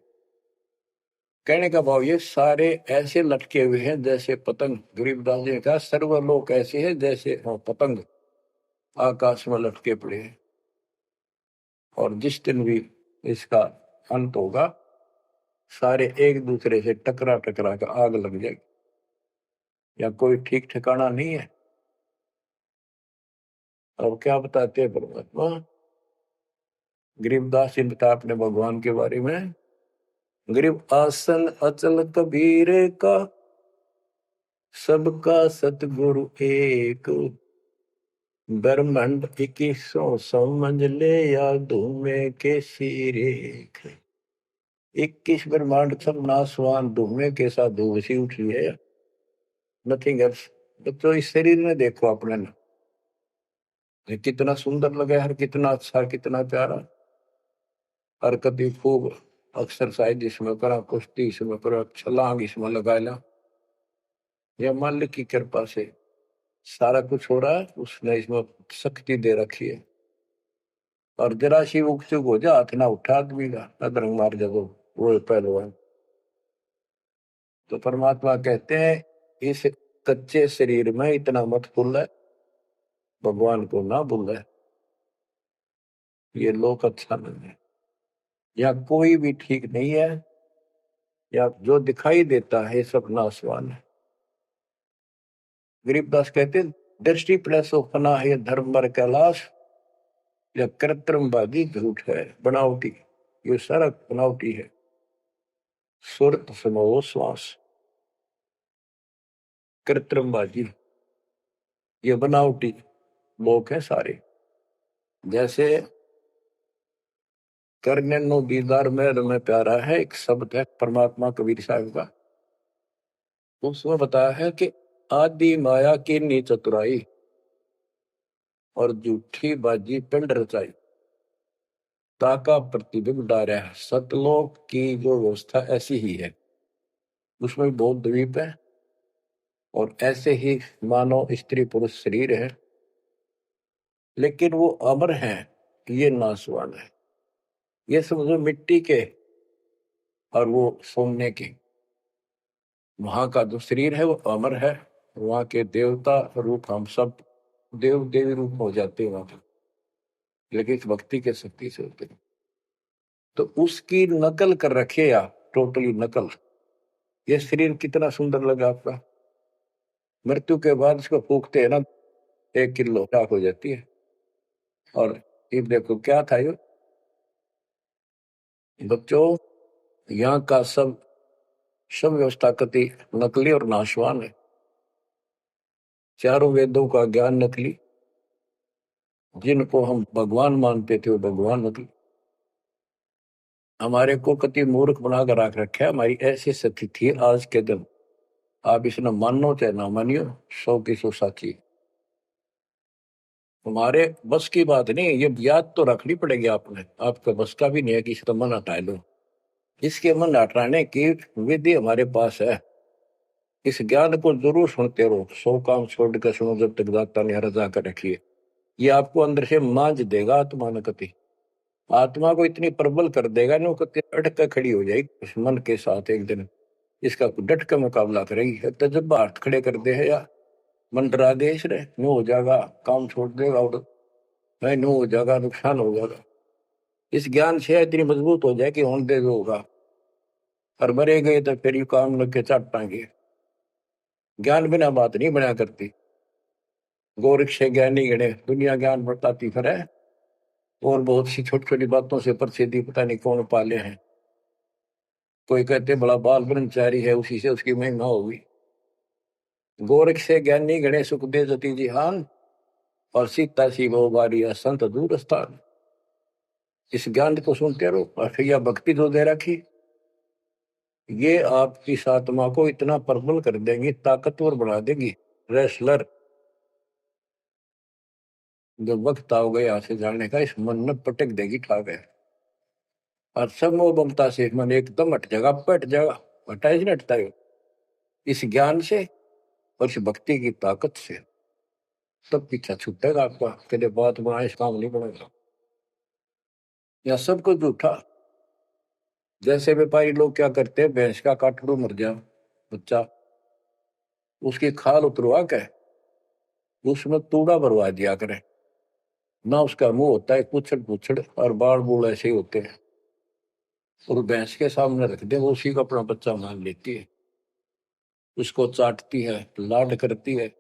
कहने का भाव ये सारे ऐसे लटके हुए हैं जैसे पतंग। गरीबदास जी ने कहा सर्वलोक ऐसे है जैसे पतंग आकाश में लटके पड़े हैं। और जिस दिन भी इसका अंत होगा सारे एक दूसरे से टकरा टकरा कर आग लग जाएगी, या कोई ठीक ठिकाना नहीं है। और क्या बताते हैं परमात्मा? गरीबदास जी बता अपने भगवान के बारे में, गरीब आसन अचल कबीर का, सबका सतगुरु एक, ब्रह्मांड 2100 समझ ले या धूमे के सिरेख। 21 ब्रह्मांड सब नासवान धूमे के साथ धूसी उठ रही है, नथिंग एल्स। तो इस शरीर में देखो अपने ना, ये कितना सुंदर लगा है, कितना अच्छा, कितना प्यारा। हरकत खूब, एक्सरसाइज इसमें करा, कुश्ती इसमें करा, छलांग इसमें लगा ला। यह मालिक की कृपा से सारा कुछ हो रहा है, उसने इसमें शक्ति दे रखी है। और जरा सी उग चुक हो जा, हाथ ना उठा आदमी का, अदरंग मार जब वो पहलवान। तो परमात्मा कहते हैं इस कच्चे शरीर में इतना मत भूल, भगवान को ना भूल। ये लोक अच्छा नहीं है, या कोई भी ठीक नहीं है, या जो दिखाई देता है सब नासवान है। गरीबदास कहते हैं दृष्टि प्लस फना है धर्म पर कैलाश, या कृत्रिमवादी झूठ है बनावटी, ये सारा बनावटी है। सुरत समो श्वास, कृत्रिमवादी, ये बनावटी लोग हैं सारे। जैसे करने नो दीदार में प्यारा है एक शब्द है परमात्मा कबीर साहब का, उसमें बताया है कि आदि माया की नी चतुराई और झूठी बाजी पिंड रचाई, ताका प्रतिबिंब डारा है। सतलोक की जो व्यवस्था ऐसी ही है, उसमें भी बहुत द्वीप है और ऐसे ही मानव स्त्री पुरुष शरीर है, लेकिन वो अमर है, ये नासवान है। ये समझो मिट्टी के और वो सोने के। वहां का जो शरीर है वो अमर है, वहां के देवता रूप हम सब देव देवी रूप हो जाते हैं वहां पर, लेकिन इस भक्ति के शक्ति से होते हैं। तो उसकी नकल कर रखे आप, टोटली नकल। ये शरीर कितना सुंदर लगा आपका, मृत्यु के बाद इसको फूकते हैं ना, 1 किलो राख हो जाती है। और ये देखो क्या था ये बच्चों, यहाँ का सब सब व्यवस्था कति नकली और नाशवान है। चारों वेदों का ज्ञान नकली, जिनको हम भगवान मानते थे वो भगवान नकली। हमारे को कति मूर्ख बनाकर रख रखा है। हमारी ऐसी स्थिति थी आज के दिन, आप इसने मानो चाहे ना मानियो, 100 की 100 साची। हमारे बस की बात नहीं, ये याद तो रखनी पड़ेगी आपने, आपका बस का भी नहीं है कि इसका मन हटा लो। इसके मन हटाने की विधि हमारे पास है। इस ज्ञान को जरूर सुनते रहो, 100 काम छोड़ कर सुनो जब तक दाता ने रजा कर रखी है। ये आपको अंदर से मांझ देगा आत्मा न कति, आत्मा को इतनी प्रबल कर देगा नो कति अटक कर खड़ी हो जाएगी इस मन के साथ। एक दिन इसका डट का मुकाबला करेगी, तो जब हाथ खड़े कर दे है या मन डरा दे इसने, नो हो जाएगा, काम छोड़ देगा और नहीं नो हो जाएगा, नुकसान हो जाएगा। इस ज्ञान से इतनी मजबूत हो जाए कि होने दे जो होगा, और मरे गए तो फिर यू काम लग के चट पाएंगे। ज्ञान बिना बात नहीं बना करती। गोरख से ज्ञानी गणे दुनिया ज्ञान बताती फिर है, और बहुत सी छोटी छोटी बातों से प्रसिद्धि पता नहीं कौन पाले हैं। कोई कहते बड़ा बाल ब्रह्मचारी है, उसी से उसकी महिमा होगी। गोरख से ज्ञानी गणे सुख दे जति जिहान, और सीता सी वो बारी संत दूर स्थान। इस ज्ञान को सुनते रहो, और फिर यह भक्ति जो दे रखी, ये आपकी आत्मा को इतना प्रबल कर देंगी, ताकतवर बना देगी, रेसलर। जब वक्त आओ गया यहाँ से जाने का, इस मन में पटक देगी ठा गए, और सब मोह ममता से मन एकदम हट जाएगा, पट जाएगा। हटा ही नहीं हटता है इस ज्ञान से और इस भक्ति की ताकत से। तब पीछा छूटेगा आपका, कदे बात बनाए इस काम नहीं बनेगा। या सब कुछ झूठा, जैसे व्यापारी लोग क्या करते हैं, भैंस का काटड़ू मर गया बच्चा, उसकी खाल उतरवा के उसमें तूड़ा भरवा दिया करें ना। उसका मुंह होता है पुछड़ पुछड़ और बाल बूल ऐसे ही होते हैं, और भैंस के सामने रख दे, वो उसी को अपना बच्चा मान लेती है, उसको चाटती है, लाड करती है।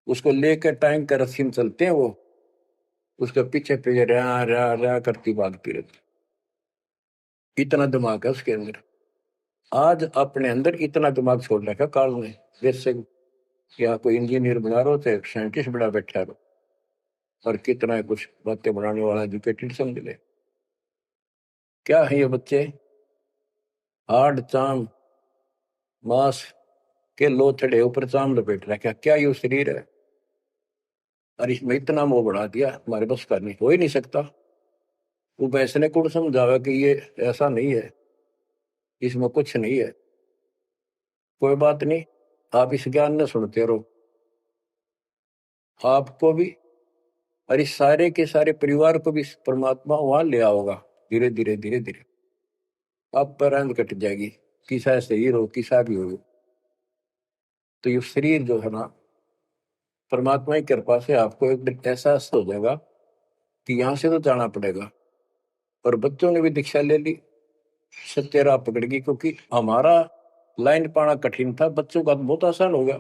उसको लेकर टाइम का रस्सी में चलते हैं वो, उसके पीछे पीछे रहा रहा रहा करती भागती रहती। इतना दिमाग है उसके अंदर। आज अपने अंदर इतना दिमाग छोड़ रखा काल ने, जैसे या कोई इंजीनियर बना रहा हो चाहे साइंटिस्ट बना बैठा रहो, और कितना है कुछ बातें बनाने वाला एजुकेटेड समझ ले। क्या है ये बच्चे, हाड चाम मांस के लोथड़े ऊपर चाम लपेट रखा, क्या ये शरीर है? और इसमें इतना मोह बढ़ा दिया, हमारे बस का नहीं, हो ही नहीं सकता। वो वैसे ने कौन समझावा कि ये ऐसा नहीं है, इसमें कुछ नहीं है। कोई बात नहीं, आप इस ज्ञान न सुनते रहो, आपको भी और इस सारे के सारे परिवार को भी परमात्मा वहां ले आओगा। धीरे धीरे धीरे धीरे आप पर रंग कट जाएगी, किसा शरीर हो किसा भी हो। तो ये शरीर जो है ना, परमात्मा की कृपा से आपको एक दिन एहसास हो जाएगा कि यहाँ से तो जाना पड़ेगा। और बच्चों ने भी दीक्षा ले ली, सत्य राह पकड़ गई, क्योंकि हमारा लाइन पाना कठिन था, बच्चों का तो बहुत आसान हो गया।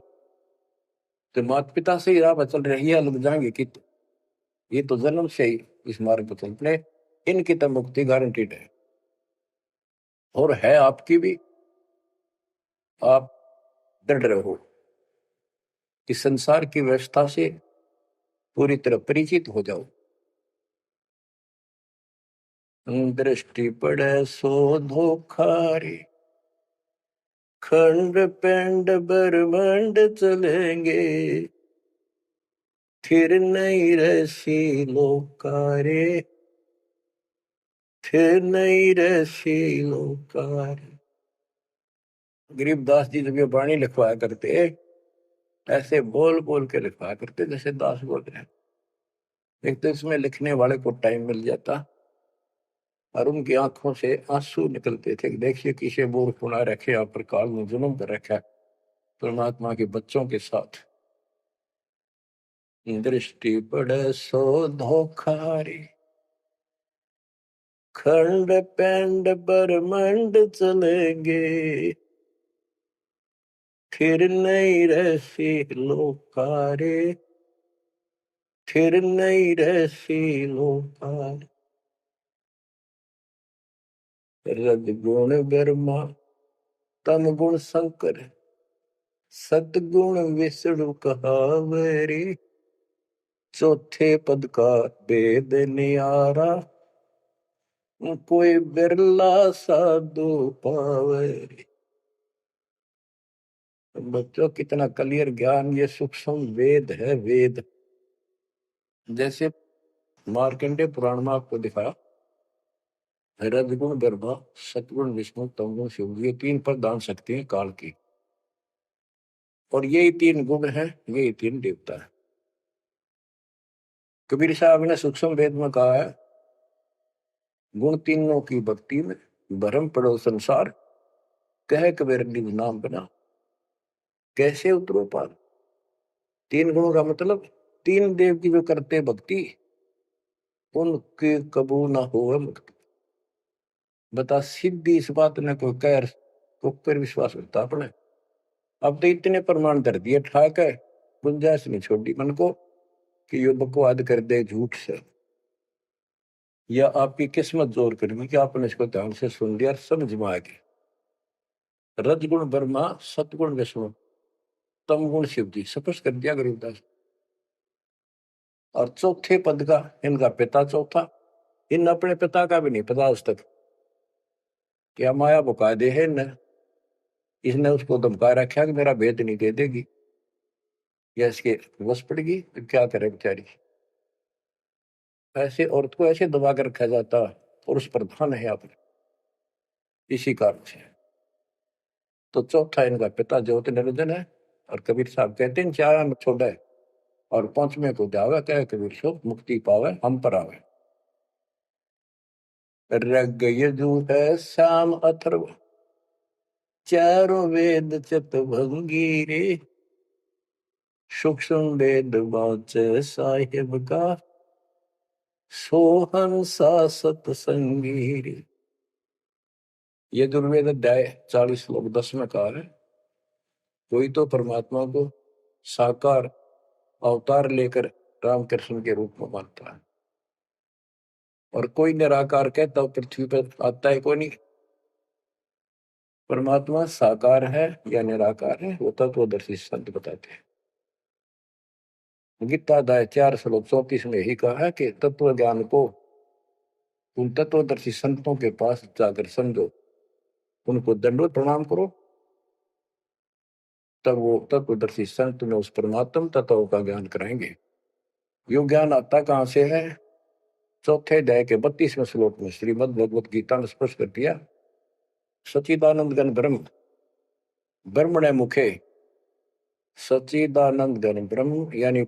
तो माता पिता से ही राह पर चल रही है, लग जाएंगे कि ये तो जन्म से ही इस मार्ग पर चल पड़े, इनकी तो मुक्ति गारंटीड है। और है आपकी भी, आप डर रहे हो कि संसार की व्यवस्था से पूरी तरह परिचित हो जाओ। दृष्टि पड़े सो धोखा रे, खंड पेंड ब्रह्मांड चलेंगे, फिर नहीं रसी लोकारे, फिर नहीं रसी लोकारे। गरीबदास जी जब ये वाणी लिखवाया करते, ऐसे बोल बोल के लिखवाया करते जैसे दास बोल रहे हैं। एक तो इसमें लिखने वाले को टाइम मिल जाता, और उनकी आंखों से आंसू निकलते थे। देखिए किसे मूर्ख बना रखे, यहाँ पर काल में जुल्म कर रखा है परमात्मा के बच्चों के साथ। दृष्टि पड़े सो धोखा रे, खंड पेंड ब्रह्मांड चलेंगे, फिर नहीं रहसी लोकारे, फिर नहीं रहसी लोकारे। रजगुण ब्रह्मा, तम गुण शंकर, सतगुण विष्णु कहावरे, चौथे पद का वेद नियारा, कोई बिरला साधु पावे। बच्चों कितना क्लियर ज्ञान, ये सूक्ष्म वेद है, वेद। जैसे मार्कंडे पुराण में आपको दिखाया, रजगुण ब्रह्मा, सतगुण विष्णु, तमगुण शिव, ये तीन प्रधान शक्ति हैं काल की, और यही तीन गुण हैं, यही तीन देवता है। कबीर साहब ने सूक्ष्म वेद में कहा है, गुण तीनों की भक्ति में भरम पड़ो संसार, कह कबीर निज नाम बना, कैसे उतरो पार। तीन गुणों का मतलब, तीन देव की जो करते भक्ति, उनके कबू ना हो मुक्ति। बता सीधी इस बात ने कोई कह तो पर विश्वास करता अपने। अब तो इतने प्रमाण धर दिए ठाक है, गुंजाइश नहीं छोड़ी मन को कि यो बकवाद कर दे झूठ से, या आपकी किस्मत जोर करनी कि आपने इसको ध्यान से सुन लिया, समझ में आ गई। रजगुण ब्रह्मा, सतगुण विष्णु, तम गुण शिव जी, स्पष्ट कर दिया गरीबदास। और चौथे पद का इनका पिता चौथा, इन अपने पिता का भी नहीं पता आज तक, क्या माया बुका दे है न, इसने उसको धमका रखा कि मेरा भेद नहीं दे देगी, या इसके बस पड़ेगी तो क्या करे बेचारी। ऐसे औरत को ऐसे दबा कर रखा जाता, पुरुष प्रधान है यहाँ पर, इसी कारण से। तो चौथा इनका पिता ज्योति निरंजन है। और कबीर साहब कहते हैं, चार में छोड़ा है और पांचवें को जावे, कहे कबीर सो मुक्ति पावे हम पर आवे। ऋग यजु है श्याम अथर्व, चारों वेद चतुर्भंगी रे, सूक्ष्म वेद वाचे साहिब का, सोहन सा सतसंगी रे। ये दुर्वेद अध्याय 40 श्लोक 10 में कहा है। कोई तो परमात्मा को साकार अवतार लेकर रामकृष्ण के रूप में मानता है, और कोई निराकार कहता तो पृथ्वी पर आता है कोई नहीं। परमात्मा साकार है या निराकार है वो तत्वदर्शी संत बताते हैं। गीता अध्याय 4 श्लोक 34 में ही कहा है कि तत्व ज्ञान को उन तत्वदर्शी संतों के पास जाकर समझो, उनको दंडवत प्रणाम करो, तब वो तत्वदर्शी संत में उस परमात्म तत्व का ज्ञान कराएंगे। यो ज्ञान आता कहां से है? चौथे अध्याय के 32वें श्लोक में श्रीमद् भगवत गीता ने स्पष्ट कर दिया। सच्चिदानंद घन ब्रह्म ब्रह्मणे मुखे, सच्चिदानंद घन ब्रह्म यानी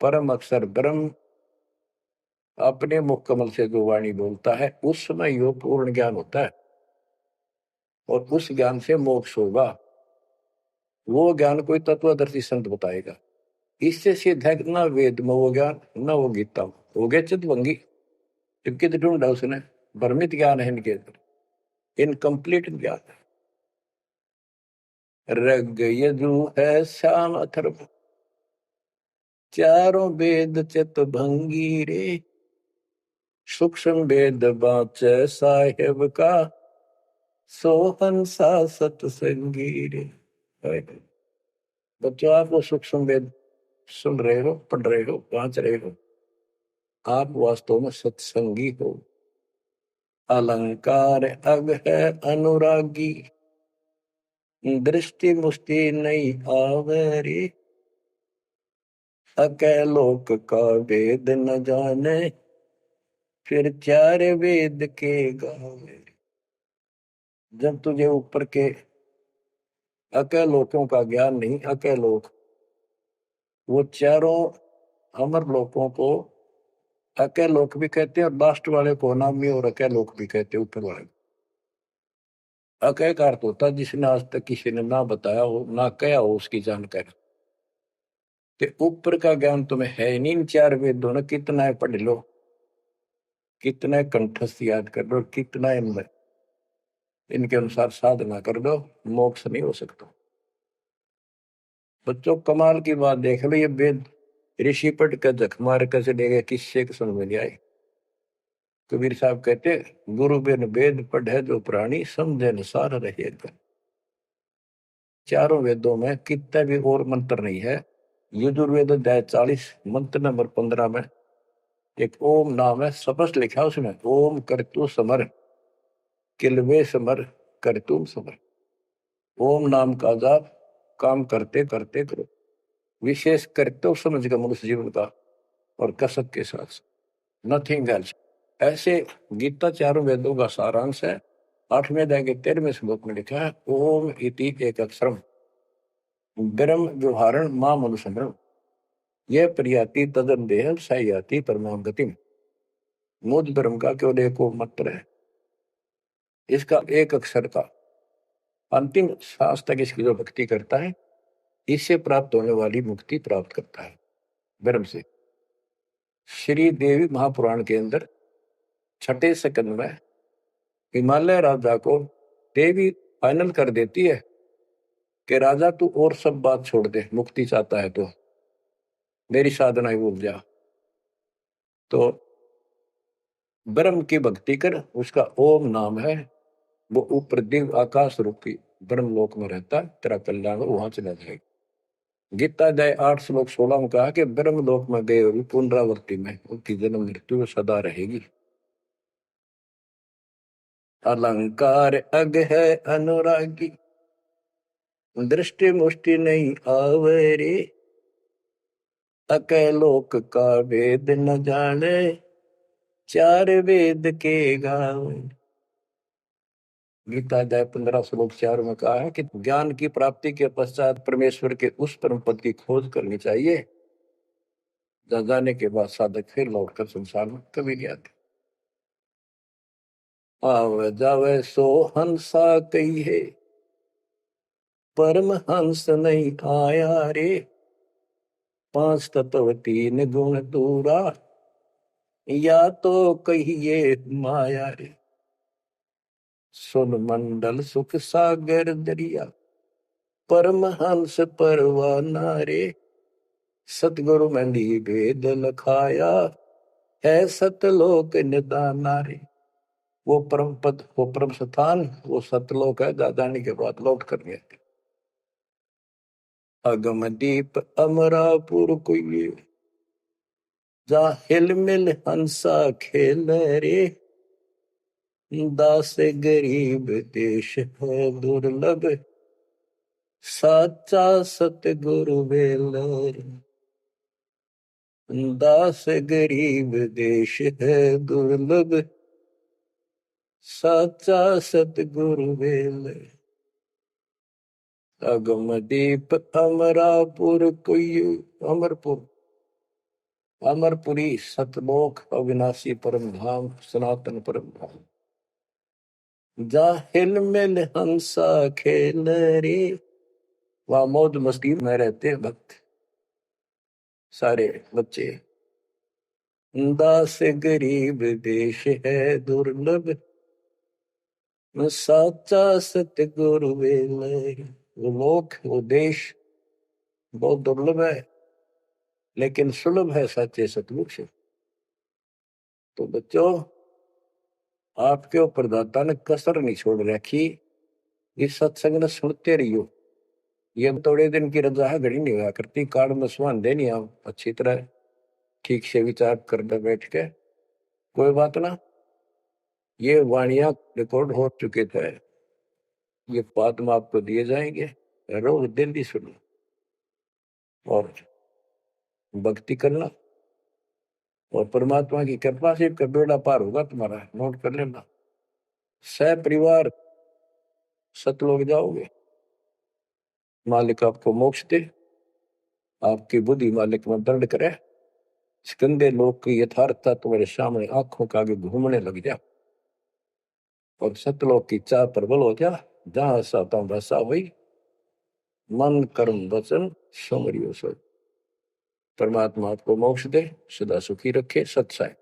परम अक्षर ब्रह्म अपने मुख कमल से जो वाणी बोलता है उसमें यो पूर्ण ज्ञान होता है, और उस ज्ञान से मोक्ष होगा। वो ज्ञान कोई तत्वदर्शी संत बताएगा। इससे सिद्ध है ना वेद में वो ज्ञान न वो गीता में। हो गए चितवंगी, क्योंकि ढूंढा उसने, भ्रमित ज्ञान है इनके अंदर, इनकम्प्लीट ज्ञान। ऋग यजु है श्याम अथर्व, चारों वेद चितभंगी रे, सूक्ष्म वेद वाचे साहिब का, सोहन सा सतसंगी रे। बच्चों, आप वो सूक्ष्म वेद सुन रहे हो, पढ़ रहे हो, वांच रहे हो, आप वास्तव में सत्संगी हो। अलंकार अग है अनुरागी, दृष्टि मुष्टि नहीं आवरी, अकैलोक का वेद न जाने, फिर चार वेद के गावे। जब तुझे ऊपर के अकैलोकों का ज्ञान नहीं, अकैलोक वो चारों अमर लोकों को अकैलोक भी कहते हैं, और लास्ट वाले को अनामी और अकैलोक भी कहते हैं। ऊपर वाले अकय का अर्थ होता है जिसने आज तक किसी ने ना बताया हो ना कहा हो उसकी जानकारी। तो ऊपर का ज्ञान तुम्हें है नहीं। इन चार वेदों ने कितना है पढ़ लो, कितना कंठस्थ याद कर लो, कितना इनमें इनके अनुसार साधना कर दो, मोक्ष नहीं हो सकता। बच्चों, कमाल की बात देख लो, ये वेद ऋषि पढ़ कर जख मार कर चले गए, किससे समझ में नहीं आई। कबीर साहब कहते, गुरु बिन वेद पढ़े जो प्राणी, समझे अनुसार रहे। चारों वेदों में कितना भी और मंत्र नहीं है। यजुर्वेद अध्याय 40 मंत्र नंबर 15 में एक ओम नाम है, स्पष्ट लिखा उसमें, ओम करतु समर किलवे समर करतुम समर। ओम नाम का जाप काम करते करते करो, विशेष कर्तव्य समझ कर मनुष्य जीवन का, और कसक के साथ, नथिंग एल्स। ऐसे गीता चारों वेदों का सारांश है। 8वें अध्याय के 13वें श्लोक में लिखा है, ओम इति एक अक्षरम ब्रह्म व्यवहारण मां मनुष्य, यह प्रियाति तदन देह सयाति परमाम गतिम। मुझ ब्रह्म का केवल एक मंत्र है, इसका एक अक्षर का अंतिम सांस तक इसकी जो भक्ति करता है, इससे प्राप्त होने वाली मुक्ति प्राप्त करता है ब्रह्म से। श्री देवी महापुराण के अंदर 6ठे स्कंद में हिमालय राजा को देवी फाइनल कर देती है कि राजा तू और सब बात छोड़ दे, मुक्ति चाहता है तो मेरी साधना ही भूल जा, तो ब्रह्म की भक्ति कर। उसका ओम नाम है, वो ऊपर दिव्य आकाश रूपी ब्रह्म लोक में रहता है, तेरा कल्याण वहां चला जाएगा। गीता अध्याय 8 श्लोक 16 में कहा कि ब्रह्म लोक में गए हुए पुनरावृत्ति में उनकी जन्म मृत्यु सदा रहेगी। अलंकार अग है अनुरागी, दृष्टि मुष्टि नहीं आवरे, अकैलोक का वेद न जाने, चार वेद के गावे। गीता अध्याय 15 श्लोक 4 में कहा है कि ज्ञान की प्राप्ति के पश्चात परमेश्वर के उस परम पद की खोज करनी चाहिए, जहाँ जाने के बाद साधक फिर लौटकर संसार में कभी नहीं आते। आवे जावे सो हंसा कही है, परम हंस नहीं आया रे। पांच तत्व तीन गुण दूरा, या तो कहिए माया रे। सुन मंडल सुख सागर दरिया, परम हंस परवाना रे। सतगुरु मंदी भेद लखाया, है सतलोक निदाना रे। वो परम पद, वो परम स्थान, वो सतलोक है। दादानी के बाद लौट कर गए। अगम दीप अमरापुर कोई, जा हिल मिल हंसा खेल रे। दास गरीब देश है दुर्लभ, साचा सतगुरु बेल रे। दास गरीब देश है दुर्लभ, साचा सतगुरु बेल। अगम दीप अमरापुर कोई, अमरपुर, अमरपुरी सतलोक अविनाशी परम धाम, सनातन परम धाम। जा हिल मिल हंसा खेल रे। वहां मौज मस्ती में रहते भक्त, सारे बच्चे। दास गरीब देश है दुर्लभ, साचा सतगुरु बेल। वो लोक, वो देश बहुत दुर्लभ है, लेकिन सुलभ है सच्चे सतगुरु से। तो बच्चों, आपके ऊपर दाता ने कसर नहीं छोड़ रखी। इस सत्संग ने सुनते रहियो। ये थोड़े दिन की रजा है, घड़ी नहीं हुआ करती। काल में सुहान देनी आप अच्छी तरह ठीक से विचार करने बैठ के। कोई बात ना, ये वाणियां रिकॉर्ड हो चुके थे, ये बाद में आपको दिए जाएंगे। रोज दिल्ली सुनो और भक्ति करना, और परमात्मा की कृपा से का बेड़ा पार होगा तुम्हारा। नोट कर लेना, सह परिवार सतलोक जाओगे। मालिक आपको मोक्ष दे, आपकी बुद्धि मालिक में दंड करे। इस गंदे लोग की यथार्थता तुम्हारे सामने आंखों के आगे घूमने लग जा, और सतलोक की चाह प्रबल हो जा। जहां साता बसा हुई, मन कर्म वचन समरियो सो। परमात्मा आपको मोक्ष दे, सदा सुखी रखे। सत्संग